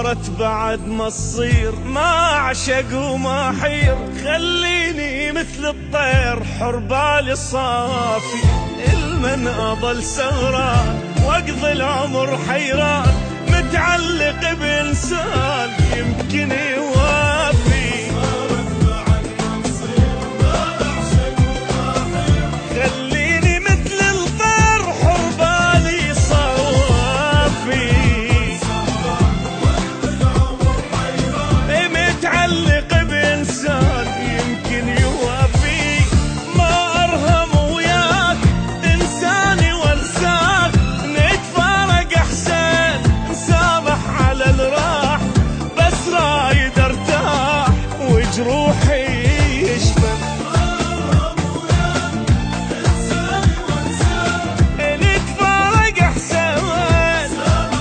صارت بعد ما تصير ما أعشق وما حير، خليني مثل الطير حر بالي صافي، المن أضل سهران واقضي العمر حيران، متعلق بإنسان يمكن